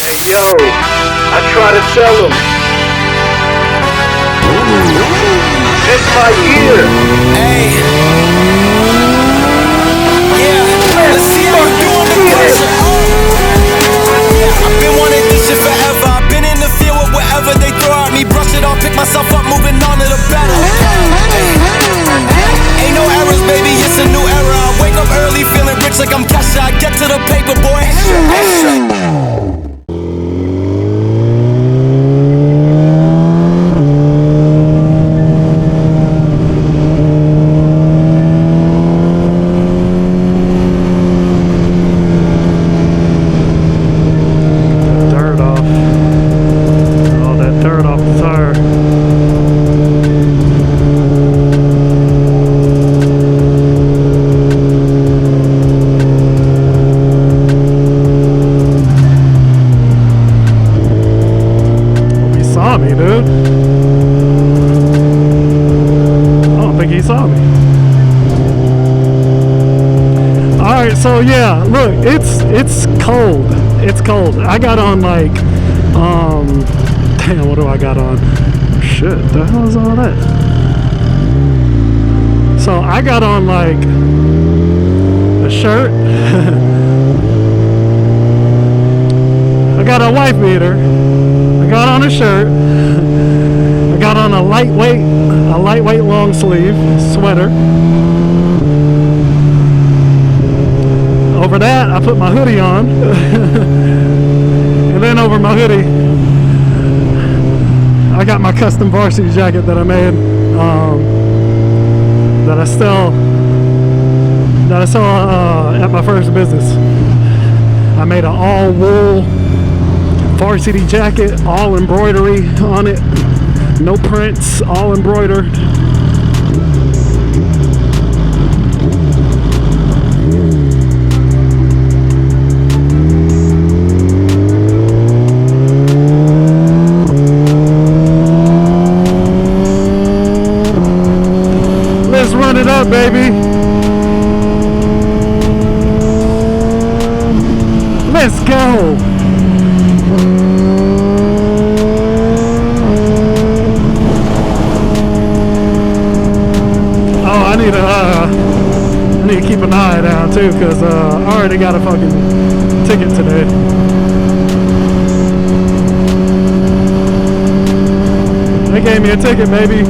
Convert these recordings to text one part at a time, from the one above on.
Yo, I try to tell him. It's my year. Hey. Yeah, let's see how you doing the pressure. I've been wanting this shit forever. I've been in the field with whatever they throw at me. Brush it off, pick myself up, moving on to the better. Ain't no errors, baby, it's a new era. I wake up early, feeling rich like I'm Kesha. I get to the paper, boy. So yeah, look, it's cold. It's cold. I got on like, damn, what do I got on? Shit, the hell is all that? So I got on like a shirt. I got a wife beater. I got on a shirt. I got on a lightweight long sleeve sweater. Over that, I put my hoodie on, and then over my hoodie, I got my custom varsity jacket that I made, that I sell at my first business. I made an all wool varsity jacket, all embroidery on it, no prints, all embroidered. Run it up, baby. Let's go. Oh, I need to keep an eye down too, because I already got a fucking ticket today. They gave me a ticket, baby.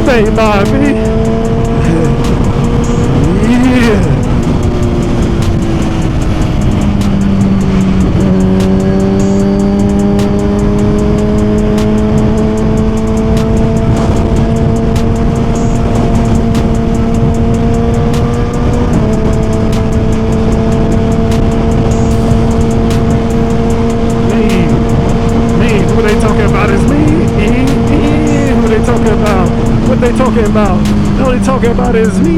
Stay by me. Yeah. Who they talking about is me. Who they talking about? What they talking about? All they talking about is me.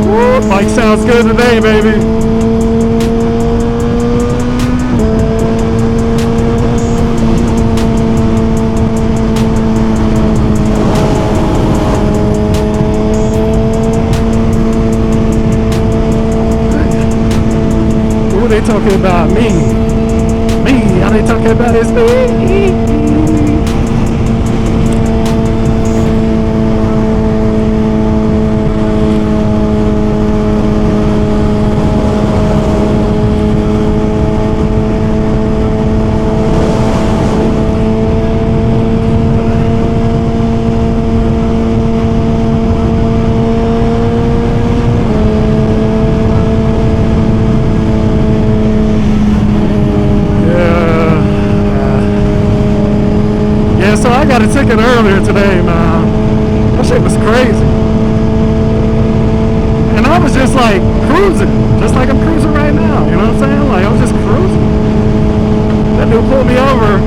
Woo, bike sounds good today, baby. They talking about me. All they talking about is me. got a ticket earlier today, man. That shit was crazy. And I was just like cruising, just like I'm cruising right now. You know what I'm saying? Like I was just cruising. That dude pulled me over.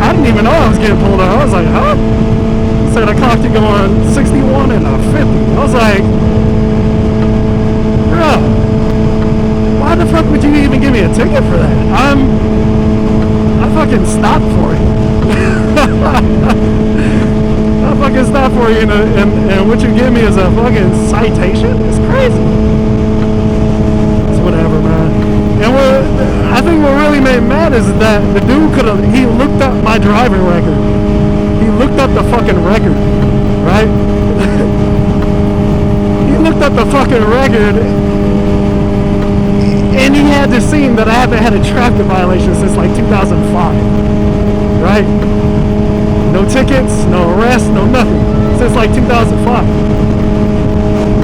I didn't even know I was getting pulled over. I was like, huh? He said I clocked you going 61 and a 50. I was like, bro, why the fuck would you even give me a ticket for that? I fucking stopped for you. I fucking stopped for you, and what you give me is a fucking citation? It's crazy. It's whatever, man. And I think what really made me mad is that the dude he looked up my driving record. He looked up the fucking record, right? He looked up the fucking record, and he had to see that I haven't had a traffic violation since like 2005, right? No tickets, no arrests, no nothing since like 2005.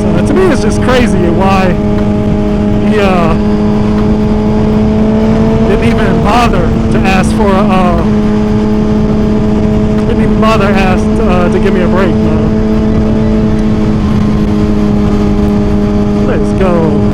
So to me, it's just crazy why he didn't even bother to ask for to give me a break, man. Let's go.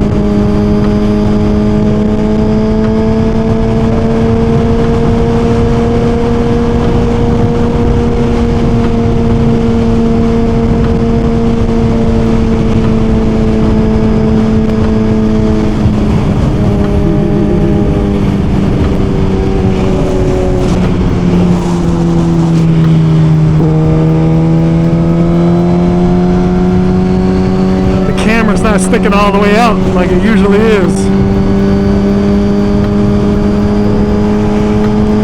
Sticking all the way out like it usually is.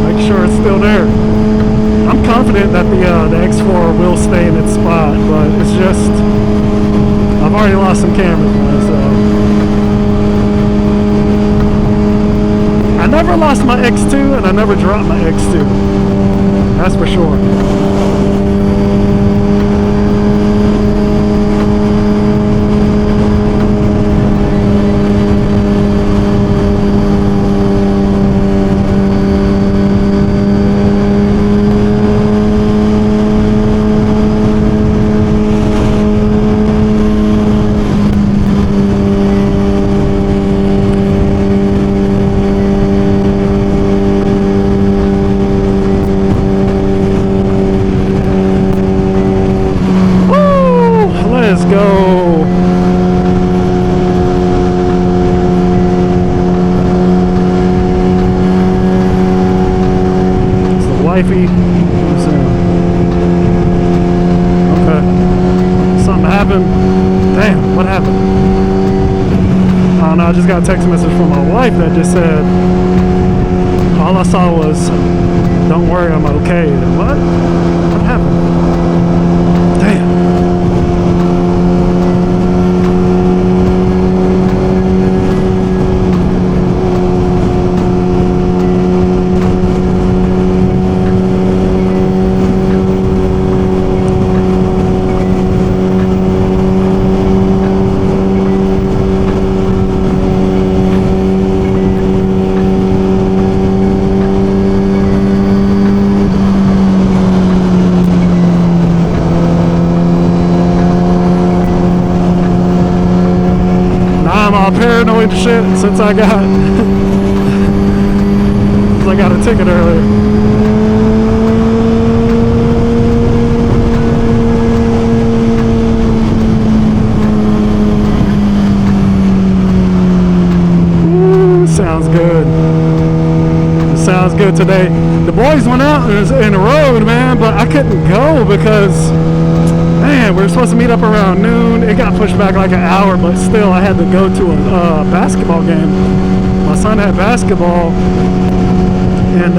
Make sure it's still there. I'm confident that the X4 will stay in its spot, but it's just I've already lost some cameras, so I never lost my X2 and I never dropped my X2. That's for sure. Wifey. So, okay. Something happened. Damn, what happened? I don't know, I just got a text message from my wife that just said, all I saw was, don't worry, I'm okay. What? What happened? Damn. Paranoid shit since I got a ticket earlier. Ooh, sounds good. It sounds good today. The boys went out in the road, man, but I couldn't go because man, we were supposed to meet up around noon. It got pushed back like an hour, but still I had to go to a basketball game. My son had basketball, and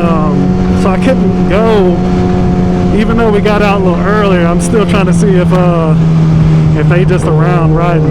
so I couldn't go. Even though we got out a little earlier, I'm still trying to see if they just around riding.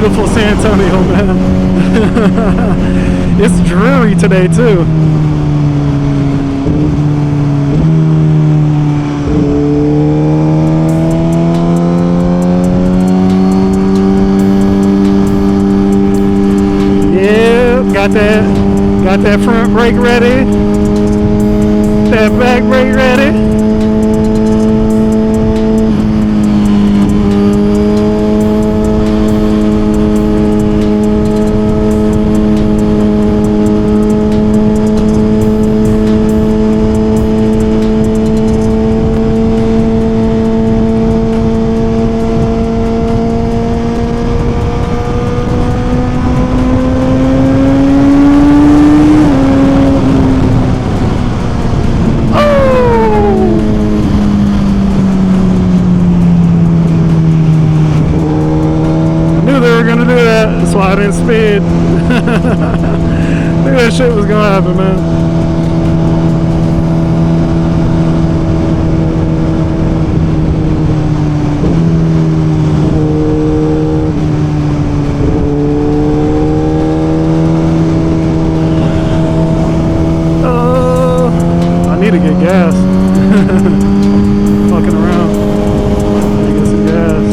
beautiful San Antonio, man. It's dreary today too. Yeah, got that front brake ready. That back brake ready. That's why I didn't speed. Knew that shit was gonna happen, man. I need to get gas. Fucking around. I need to get some gas.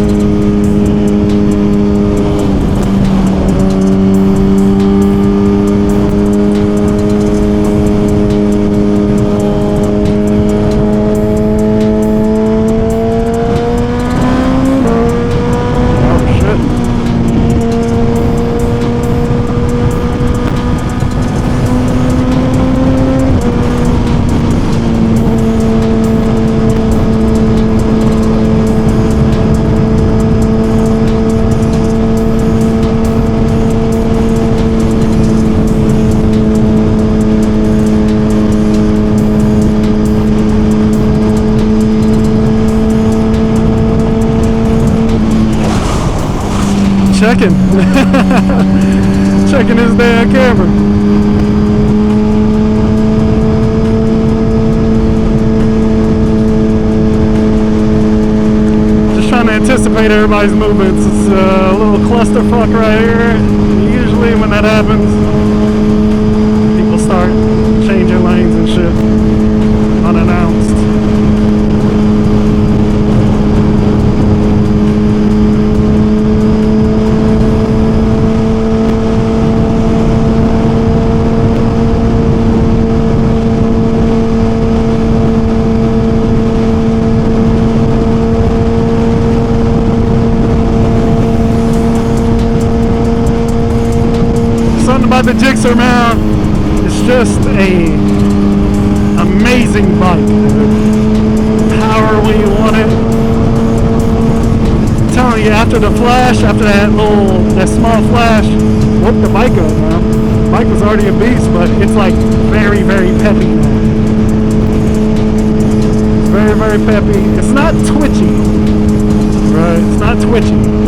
Checking. Checking his damn camera. Just trying to anticipate everybody's movements. It's a little clusterfuck right here. Usually when that happens, people start changing lanes and shit unannounced. About the Gixxer, man, it's just a amazing bike. Power when you want it. I'm telling you, after the flash, after that small flash, whoop the bike up, man. The bike was already a beast, but it's like very, very peppy now. It's very, very peppy. It's not twitchy, right? It's not twitchy.